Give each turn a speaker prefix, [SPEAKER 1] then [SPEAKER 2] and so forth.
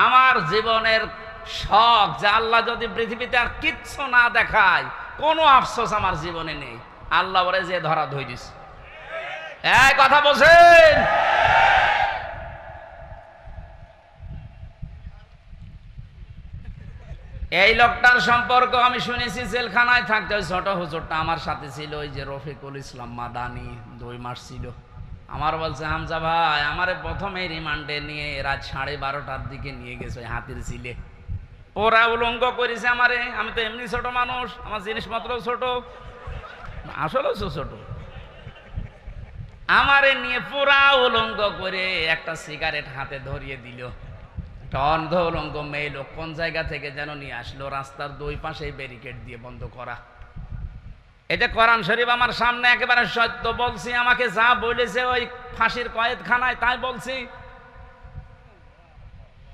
[SPEAKER 1] আমার জীবনের শখ যে আল্লাহ যদি পৃথিবীতে আর কিচ্ছু না দেখায়, কোনো আফসোস আমার জীবনে নেই। আল্লাহ বলে যে ধরা ধই দিস। এই কথা বলছেন। এই লোকটার সম্পর্ক আমি শুনেছি, জেলখানায় থাকতে ওই ছোট হুজুরটা আমার সাথে ছিল, ওই যে রফিকুল ইসলাম মাদানি, 2 মাস ছিল। আমার বলছে, হামজা ভাই আমারে প্রথমে রিমান্ডে নিয়ে রাত 12:30টার দিকে নিয়ে গেছে ওই হাতির ঝিলে। ওরা উলঙ্গ করেছে আমারে। আমি তো এমনি ছোট মানুষ, আমার জিনিসপত্র ছোট, আসলেও ছোট। আমারে নিয়ে পুরা উলঙ্গ করে একটা সিগারেট হাতে ধরিয়ে দিল। একটা অন্ধ উলঙ্গ মেয়ে লোক কোন জায়গা থেকে যেন নিয়ে আসলো, রাস্তার 2 পাশে ব্যারিকেড দিয়ে বন্ধ করা। এটা কোরআন শরীফ আমার সামনে, একেবারে সত্য বলছি। আমাকে যা বলেছে ওই ফাঁসির কয়েদখানায় তাই বলছি।